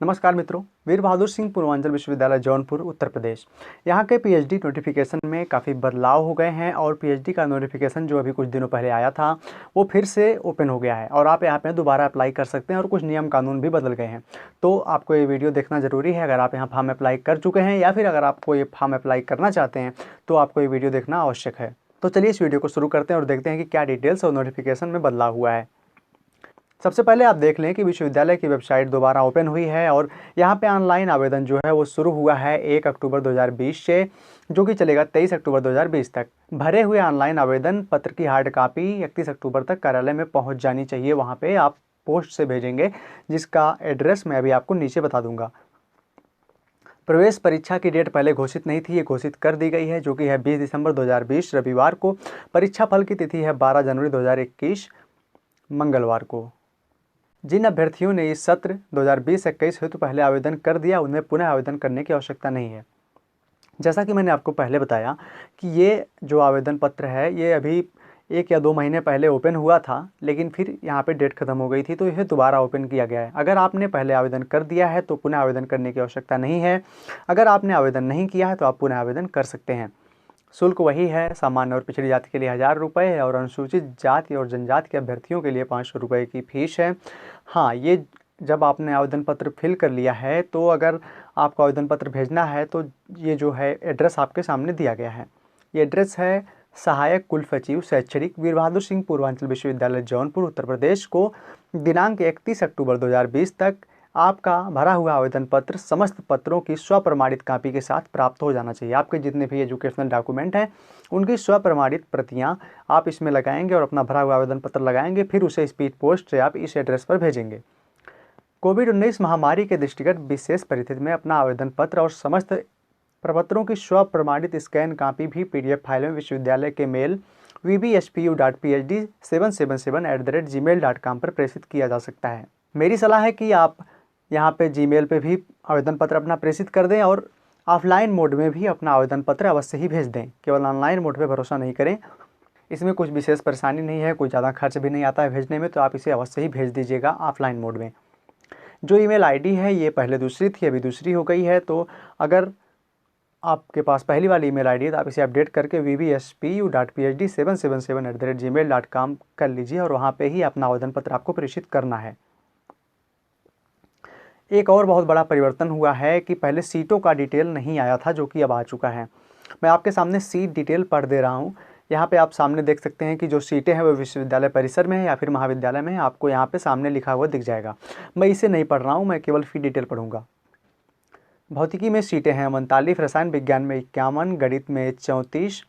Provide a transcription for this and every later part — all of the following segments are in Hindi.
नमस्कार मित्रों, वीर बहादुर सिंह पूर्वांचल विश्वविद्यालय जौनपुर उत्तर प्रदेश। यहाँ के पीएचडी नोटिफिकेशन में काफ़ी बदलाव हो गए हैं और पीएचडी का नोटिफिकेशन जो अभी कुछ दिनों पहले आया था वो फिर से ओपन हो गया है और आप यहाँ पे दोबारा अप्लाई कर सकते हैं और कुछ नियम कानून भी बदल गए हैं। तो आपको ये वीडियो देखना ज़रूरी है। अगर आप यहाँ फॉर्म अप्लाई कर चुके हैं या फिर अगर आपको ये फॉर्म अप्लाई करना चाहते हैं तो आपको ये वीडियो देखना आवश्यक है। तो चलिए इस वीडियो को शुरू करते हैं और देखते हैं कि क्या डिटेल्स और नोटिफिकेशन में बदलाव हुआ है। सबसे पहले आप देख लें कि विश्वविद्यालय की वेबसाइट दोबारा ओपन हुई है और यहाँ पे ऑनलाइन आवेदन जो है वो शुरू हुआ है 1 अक्टूबर 2020 से, जो कि चलेगा 23 अक्टूबर 2020 तक। भरे हुए ऑनलाइन आवेदन पत्र की हार्ड कॉपी 31 अक्टूबर तक कार्यालय में पहुँच जानी चाहिए। वहाँ पे आप पोस्ट से भेजेंगे, जिसका एड्रेस मैं अभी आपको नीचे बता दूंगा। प्रवेश परीक्षा की डेट पहले घोषित नहीं थी, ये घोषित कर दी गई है, जो कि है 20 दिसंबर 2020 रविवार को। परीक्षा फल की तिथि है 12 जनवरी 2021 मंगलवार को। जिन अभ्यर्थियों ने इस सत्र 2020-21 हेतु पहले आवेदन कर दिया उनमें पुनः आवेदन करने की आवश्यकता नहीं है। जैसा कि मैंने आपको पहले बताया कि ये जो आवेदन पत्र है ये अभी 1 या 2 महीने पहले ओपन हुआ था, लेकिन फिर यहाँ पे डेट खत्म हो गई थी तो यह दोबारा ओपन किया गया है। अगर आपने पहले आवेदन कर दिया है तो पुनः आवेदन करने की आवश्यकता नहीं है। अगर आपने आवेदन नहीं किया है तो आप पुनः आवेदन कर सकते हैं। शुल्क वही है, सामान्य और पिछड़ी जाति के लिए 1000 रुपये है और अनुसूचित जाति और जनजाति के अभ्यर्थियों के लिए 500 रुपये की फीस है। हाँ, ये जब आपने आवेदन पत्र फिल कर लिया है तो अगर आपको आवेदन पत्र भेजना है तो ये जो है एड्रेस आपके सामने दिया गया है। ये एड्रेस है सहायक कुल सचिव शैक्षणिक वीर बहादुर सिंह पूर्वांचल विश्वविद्यालय जौनपुर उत्तर प्रदेश को दिनांक 31 अक्टूबर 2020 तक आपका भरा हुआ आवेदन पत्र समस्त पत्रों की स्वप्रमाणित कॉपी के साथ प्राप्त हो जाना चाहिए। आपके जितने भी एजुकेशनल डॉक्यूमेंट हैं उनकी स्वप्रमाणित प्रतियां आप इसमें लगाएंगे और अपना भरा हुआ आवेदन पत्र लगाएंगे, फिर उसे स्पीड पोस्ट से आप इस एड्रेस पर भेजेंगे। कोविड-19 महामारी के दृष्टिगत विशेष परिस्थिति में अपना आवेदन पत्र और समस्त प्रपत्रों की स्वप्रमाणित स्कैन कॉपी भी पीडीएफ फाइल में विश्वविद्यालय के मेल vbspu.phd777@gmail.com पर प्रेषित किया जा सकता है। मेरी सलाह है कि आप यहाँ पे जीमेल पे भी आवेदन पत्र अपना प्रेषित कर दें और ऑफलाइन मोड में भी अपना आवेदन पत्र अवश्य ही भेज दें। केवल ऑनलाइन मोड पे भरोसा नहीं करें। इसमें कुछ विशेष परेशानी नहीं है, कोई ज़्यादा खर्च भी नहीं आता है भेजने में, तो आप इसे अवश्य ही भेज दीजिएगा ऑफलाइन मोड में। जो ईमेल आईडी है ये पहले दूसरी थी, अभी दूसरी हो गई है, तो अगर आपके पास पहली वाली ईमेल आईडी है तो आप इसे अपडेट करके vbspu.phd777@gmail.com कर लीजिए और वहाँ पे ही अपना आवेदन पत्र आपको प्रेषित करना है। एक और बहुत बड़ा परिवर्तन हुआ है कि पहले सीटों का डिटेल नहीं आया था, जो कि अब आ चुका है। मैं आपके सामने सीट डिटेल पढ़ दे रहा हूँ। यहाँ पे आप सामने देख सकते हैं कि जो सीटें हैं वो विश्वविद्यालय परिसर में है या फिर महाविद्यालय में है, आपको यहाँ पे सामने लिखा हुआ दिख जाएगा। मैं इसे नहीं पढ़ रहा हूँ, मैं केवल फी डिटेल पढ़ूंगा। भौतिकी में सीटें हैं 39, रसायन विज्ञान में 51, गणित में 34,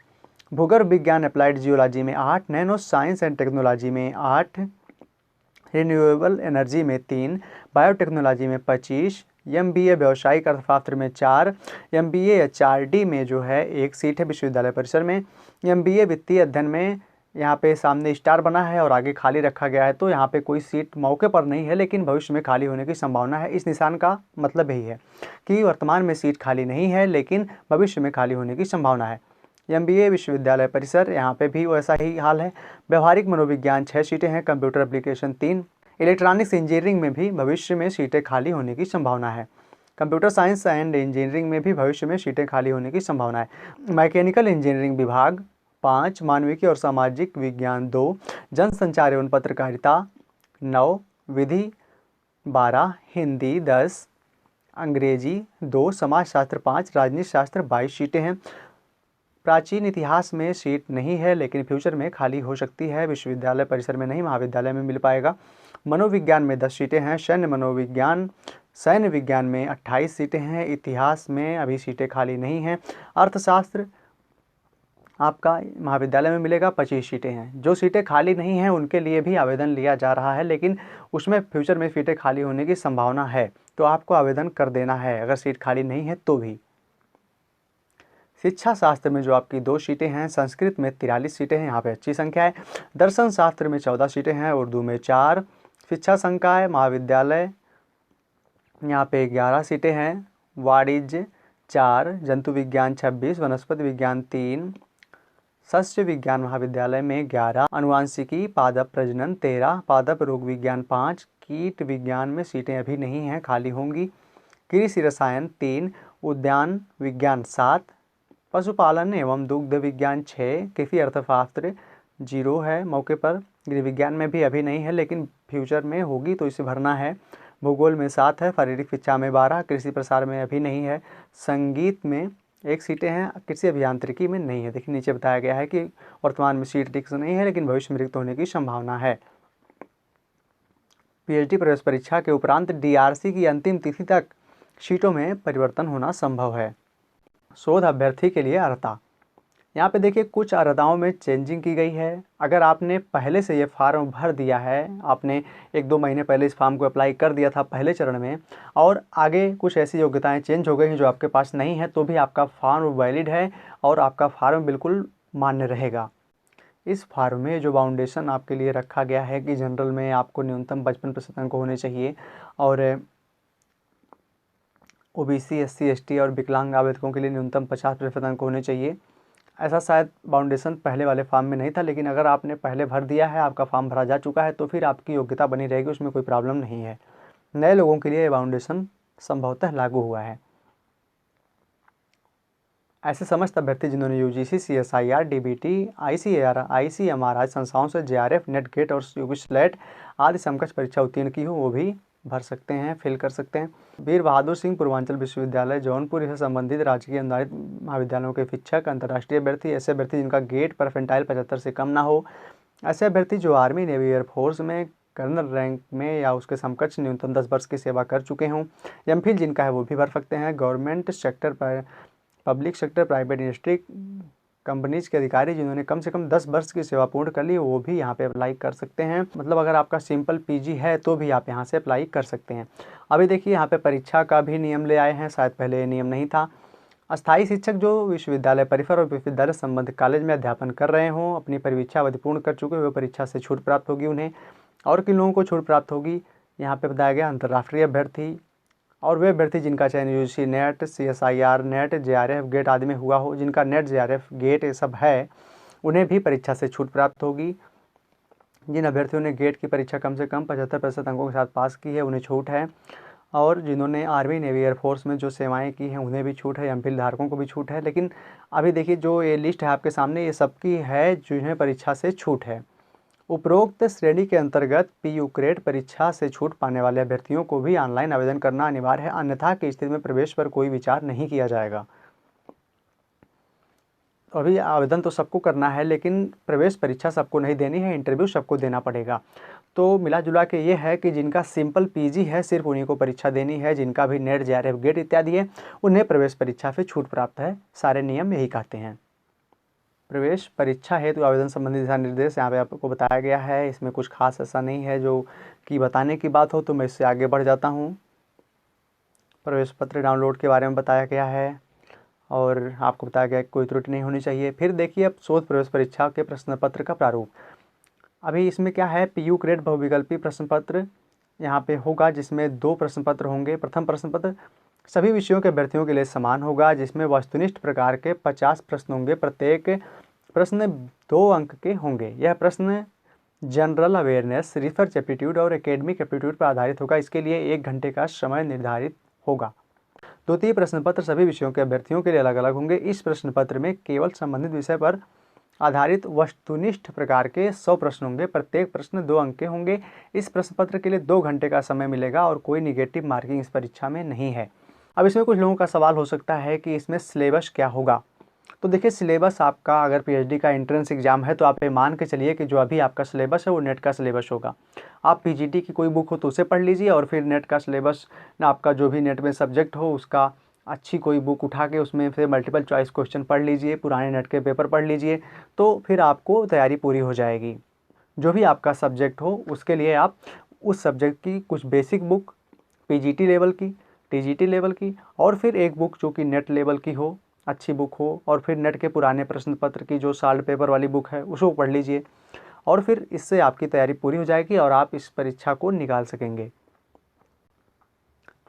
भूगर्भ विज्ञान अप्लाइड जियोलॉजी में 8, नैनो साइंस एंड टेक्नोलॉजी में 8, रिन्यूएबल एनर्जी में 3, बायोटेक्नोलॉजी में 25, एमबीए व्यावसायिक अर्थशास्त्र में 4, एमबीए एचआरडी में जो है 1 सीट है विश्वविद्यालय परिसर में, एमबीए वित्तीय अध्ययन में यहाँ पे सामने स्टार बना है और आगे खाली रखा गया है, तो यहाँ पे कोई सीट मौके पर नहीं है लेकिन भविष्य में खाली होने की संभावना है। इस निशान का मतलब यही है कि वर्तमान में सीट खाली नहीं है लेकिन भविष्य में खाली होने की संभावना है। एमबीए विश्वविद्यालय परिसर, यहाँ पे भी वैसा ही हाल है। व्यवहारिक मनोविज्ञान 6 सीटें हैं, कंप्यूटर एप्लीकेशन 3, इलेक्ट्रॉनिक्स इंजीनियरिंग में भी भविष्य में सीटें खाली होने की संभावना है। कंप्यूटर साइंस एंड इंजीनियरिंग में भी भविष्य में सीटें खाली होने की संभावना है। मैकेनिकल इंजीनियरिंग विभाग 5, मानविकी और सामाजिक विज्ञान 2, जनसंचार एवं पत्रकारिता 9, विधि 12, हिंदी 10, अंग्रेजी 2, समाजशास्त्र 5, राजनीति शास्त्र 22 सीटें हैं। प्राचीन इतिहास में सीट नहीं है लेकिन फ्यूचर में खाली हो सकती है, विश्वविद्यालय परिसर में नहीं महाविद्यालय में मिल पाएगा। मनोविज्ञान में 10 सीटें हैं, सैन्य विज्ञान में 28 सीटें हैं, इतिहास में अभी सीटें खाली नहीं हैं। अर्थशास्त्र आपका महाविद्यालय में मिलेगा, 25 सीटें हैं। जो सीटें खाली नहीं हैं उनके लिए भी आवेदन लिया जा रहा है लेकिन उसमें फ्यूचर में सीटें खाली होने की संभावना है, तो आपको आवेदन कर देना है अगर सीट खाली नहीं है तो भी। शिक्षा शास्त्र में जो आपकी 2 सीटें हैं, संस्कृत में 43 सीटें हैं, यहाँ पे अच्छी संख्या है। दर्शन शास्त्र में 14 सीटें हैं, उर्दू में 4, शिक्षा संकाय महाविद्यालय यहाँ पे 11 सीटें हैं, वाणिज्य 4, जंतु विज्ञान 26, वनस्पति विज्ञान 3, सस्य विज्ञान महाविद्यालय में 11, अनुवांशिकी, पादप प्रजनन 13, पादप रोग विज्ञान 5, कीट विज्ञान में सीटें अभी नहीं हैं, खाली होंगी। कृषि रसायन 3, उद्यान विज्ञान 7, पशुपालन एवं दुग्ध विज्ञान 6, कृषि अर्थशास्त्र 0 है मौके पर। गृह विज्ञान में भी अभी नहीं है लेकिन फ्यूचर में होगी तो इसे भरना है। भूगोल में 7 है, शारीरिक शिक्षा में 12, कृषि प्रसार में अभी नहीं है, संगीत में 1 सीटें हैं, कृषि अभियांत्रिकी में नहीं है। देखिए नीचे बताया गया है कि वर्तमान में सीट रिक्त नहीं है लेकिन भविष्य में रिक्त होने की संभावना है। पीएचडी प्रवेश परीक्षा के उपरांत डीआरसी की अंतिम तिथि तक सीटों में परिवर्तन होना संभव है। शोध अभ्यर्थी के लिए अर्हता, यहाँ पे देखिए कुछ अर्हताओं में चेंजिंग की गई है। अगर आपने पहले से ये फार्म भर दिया है, आपने 1-2 महीने पहले इस फार्म को अप्लाई कर दिया था पहले चरण में, और आगे कुछ ऐसी योग्यताएं चेंज हो गई हैं जो आपके पास नहीं है, तो भी आपका फार्म वैलिड है और आपका फार्म बिल्कुल मान्य रहेगा। इस फार्म में जो बाउंडेशन आपके लिए रखा गया है कि जनरल में आपको न्यूनतम 55% अंक होने चाहिए और ओबीसी, एससी, एसटी और विकलांग आवेदकों के लिए न्यूनतम 50% अंक होने चाहिए। ऐसा शायद बाउंडेशन पहले वाले फार्म में नहीं था, लेकिन अगर आपने पहले भर दिया है, आपका फार्म भरा जा चुका है, तो फिर आपकी योग्यता बनी रहेगी, उसमें कोई प्रॉब्लम नहीं है। नए लोगों के लिए ये बाउंडेशन संभवतः लागू हुआ है। ऐसे समस्त अभ्यर्थी जिन्होंने UGC, CSIR, DBT, ICAR, ICMR आदि संस्थाओं से जेआरएफ, नेट, गेट और यूपी स्लेट आदि समकक्ष परीक्षा उत्तीर्ण की हो, वो भी भर सकते हैं, फिल कर सकते हैं। वीर बहादुर सिंह पूर्वांचल विश्वविद्यालय जौनपुर से संबंधित राजकीय अनुदानित महाविद्यालयों के शिक्षक, अंतर्राष्ट्रीय अभ्यर्थी, ऐसे अभ्यर्थी जिनका गेट परसेंटाइल 75 से कम ना हो, ऐसे अभ्यर्थी जो आर्मी, नेवी, एयरफोर्स में कर्नल रैंक में या उसके समकक्ष न्यूनतम 10 वर्ष की सेवा कर चुके हों, एमफिल जिनका है वो भी भर सकते हैं। गवर्नमेंट सेक्टर पर, public sector, private industry companies के अधिकारी जिन्होंने कम से कम 10 वर्ष की सेवा पूर्ण कर ली, वो भी यहाँ पे अप्लाई कर सकते हैं। मतलब अगर आपका सिंपल पीजी है तो भी आप यहाँ से अप्लाई कर सकते हैं। अभी देखिए यहाँ पे परीक्षा का भी नियम ले आए हैं, शायद पहले ये नियम नहीं था। अस्थायी शिक्षक जो विश्वविद्यालय परिसर और विश्वविद्यालय संबंधित कॉलेज में अध्यापन कर रहे हों, अपनी परीक्षा अवधि पूर्ण कर चुके हुए परीक्षा से छूट प्राप्त होगी उन्हें। और किन लोगों को छूट प्राप्त होगी, यहाँ पे बताया गया अंतर्राष्ट्रीय अभ्यर्थी और वे अभ्यर्थी जिनका चयन UGC NET, CSIR NET, JRF GATE आदि में हुआ हो, जिनका नेट, जेआरएफ गेट ये सब है, उन्हें भी परीक्षा से छूट प्राप्त होगी। जिन अभ्यर्थियों ने गेट की परीक्षा कम से कम 75% अंकों के साथ पास की है, उन्हें छूट है। और जिन्होंने आर्मी, नेवी, एयरफोर्स में जो सेवाएं की हैं, उन्हें भी छूट है, एमफिल धारकों को भी छूट है। लेकिन अभी देखिए जो ये लिस्ट है आपके सामने, ये सबकी है जिन्हें परीक्षा से छूट है। उपरोक्त श्रेणी के अंतर्गत पीयू ग्रेड परीक्षा से छूट पाने वाले अभ्यर्थियों को भी ऑनलाइन आवेदन करना अनिवार्य है, अन्यथा की स्थिति में प्रवेश पर कोई विचार नहीं किया जाएगा। अभी आवेदन तो सबको करना है लेकिन प्रवेश परीक्षा सबको नहीं देनी है, इंटरव्यू सबको देना पड़ेगा। तो मिला जुला के ये है कि जिनका सिंपल पीजी है सिर्फ उन्हीं को परीक्षा देनी है, जिनका भी नेट, जेआरएफ गेट इत्यादि है उन्हें प्रवेश परीक्षा से छूट प्राप्त है। सारे नियम यही कहते हैं। प्रवेश परीक्षा हेतु आवेदन संबंधी दिशा निर्देश यहाँ पे आपको बताया गया है। इसमें कुछ खास ऐसा नहीं है जो कि बताने की बात हो, तो मैं इससे आगे बढ़ जाता हूँ। प्रवेश पत्र डाउनलोड के बारे में बताया गया है और आपको बताया गया कि कोई त्रुटि नहीं होनी चाहिए। फिर देखिए अब शोध प्रवेश परीक्षा के प्रश्न पत्र का प्रारूप। अभी इसमें क्या है, पीयू ग्रेड बहुविकल्पी प्रश्न पत्र यहाँ पे होगा, जिसमें 2 प्रश्न पत्र होंगे। प्रथम प्रश्न पत्र सभी विषयों के अभ्यर्थियों के लिए समान होगा, जिसमें वस्तुनिष्ठ प्रकार के 50 प्रश्न होंगे। प्रत्येक प्रश्न 2 अंक के होंगे। यह प्रश्न जनरल अवेयरनेस, रिसर्च एप्टीट्यूड और एकेडमिक एप्टीट्यूड पर आधारित होगा। इसके लिए 1 घंटे का समय निर्धारित होगा। द्वितीय प्रश्न पत्र सभी विषयों के अभ्यर्थियों के लिए अलग अलग होंगे। इस प्रश्न पत्र में केवल संबंधित विषय पर आधारित वस्तुनिष्ठ प्रकार के 100 प्रश्न होंगे। प्रत्येक प्रश्न 2 अंक के होंगे। इस प्रश्न पत्र के लिए 2 घंटे का समय मिलेगा और कोई निगेटिव मार्किंग इस परीक्षा में नहीं है। अब इसमें कुछ लोगों का सवाल हो सकता है कि इसमें सिलेबस क्या होगा। तो देखिए सिलेबस आपका अगर पीएचडी का एंट्रेंस एग्जाम है तो आप ये मान के चलिए कि जो अभी आपका सिलेबस है वो नेट का सिलेबस होगा। आप पीजीटी की कोई बुक हो तो उसे पढ़ लीजिए और फिर नेट का सिलेबस ना आपका जो भी नेट में सब्जेक्ट हो उसका अच्छी कोई बुक उठा के उसमें से मल्टीपल चॉइस क्वेश्चन पढ़ लीजिए, पुराने नेट के पेपर पढ़ लीजिए, तो फिर आपको तैयारी पूरी हो जाएगी। जो भी आपका सब्जेक्ट हो उसके लिए आप उस सब्जेक्ट की कुछ बेसिक बुक पीजीटी लेवल की, टीजीटी लेवल की और फिर एक बुक जो कि नेट लेवल की हो, अच्छी बुक हो, और फिर नेट के पुराने प्रश्न पत्र की जो साल्ट पेपर वाली बुक है उसको पढ़ लीजिए और फिर इससे आपकी तैयारी पूरी हो जाएगी और आप इस परीक्षा को निकाल सकेंगे।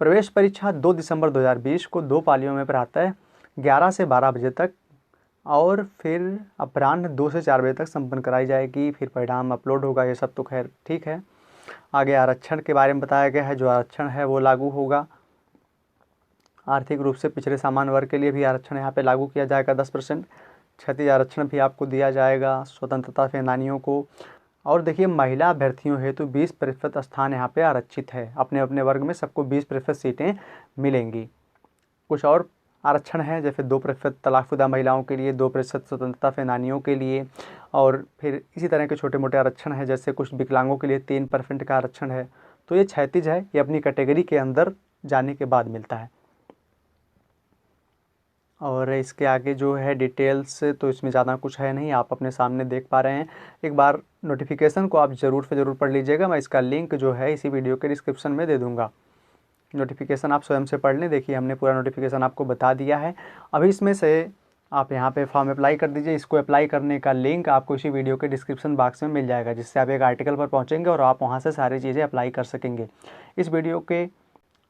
प्रवेश परीक्षा 2 दिसंबर 2020 को 2 पालियों में प्रातः 11 से 12 बजे तक और फिर अपराह्न 2 से 4 बजे तक संपन्न कराई जाएगी। फिर परिणाम अपलोड होगा। ये सब तो खैर ठीक है। आगे आरक्षण के बारे में बताया गया है। जो आरक्षण है वो लागू होगा। आर्थिक रूप से पिछड़े सामान्य वर्ग के लिए भी आरक्षण यहाँ पे लागू किया जाएगा 10%। क्षतिज आरक्षण भी आपको दिया जाएगा स्वतंत्रता सेनानियों को। और देखिए महिला अभ्यर्थियों हेतु 20% स्थान यहाँ पे आरक्षित है। अपने अपने वर्ग में सबको 20% सीटें मिलेंगी। कुछ और आरक्षण है, जैसे 2% तलाकशुदा महिलाओं के लिए, 2% स्वतंत्रता सेनानियों के लिए, और फिर इसी तरह के छोटे मोटे आरक्षण हैं। जैसे कुछ विकलांगों के लिए 3% का आरक्षण है। तो ये क्षैतिज है, ये अपनी कैटेगरी के अंदर जाने के बाद मिलता है। और इसके आगे जो है डिटेल्स, तो इसमें ज़्यादा कुछ है नहीं, आप अपने सामने देख पा रहे हैं। एक बार नोटिफिकेशन को आप ज़रूर से ज़रूर पढ़ लीजिएगा। मैं इसका लिंक जो है इसी वीडियो के डिस्क्रिप्शन में दे दूँगा। नोटिफिकेशन आप स्वयं से पढ़ लें। देखिए हमने पूरा नोटिफिकेशन आपको बता दिया है। अभी इसमें से आप यहाँ पे फॉर्म अप्लाई कर दीजिए। इसको अप्लाई करने का लिंक आपको इसी वीडियो के डिस्क्रिप्शन बॉक्स में मिल जाएगा, जिससे आप एक आर्टिकल पर पहुँचेंगे और आप वहाँ से सारी चीज़ें अप्लाई कर सकेंगे। इस वीडियो के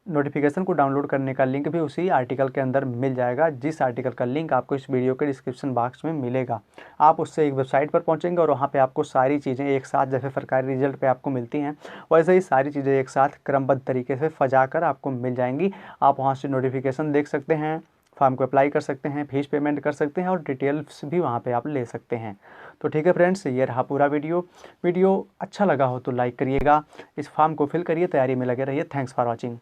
नोटिफिकेशन को डाउनलोड करने का लिंक भी उसी आर्टिकल के अंदर मिल जाएगा, जिस आर्टिकल का लिंक आपको इस वीडियो के डिस्क्रिप्शन बॉक्स में मिलेगा। आप उससे एक वेबसाइट पर पहुंचेंगे और वहां पे आपको सारी चीज़ें एक साथ, जैसे सरकारी रिजल्ट पे आपको मिलती हैं, वैसे ही सारी चीज़ें एक साथ क्रमबद्ध तरीके से सजा कर आपको मिल जाएंगी। आप वहाँ से नोटिफिकेशन देख सकते हैं, फॉर्म को अप्लाई कर सकते हैं, फीस पेमेंट कर सकते हैं और डिटेल्स भी वहाँ पे आप ले सकते हैं। तो ठीक है फ्रेंड्स, ये रहा पूरा वीडियो अच्छा लगा हो तो लाइक करिएगा। इस फॉर्म को फिल करिए, तैयारी में लगे रहिए। Thanks for watching.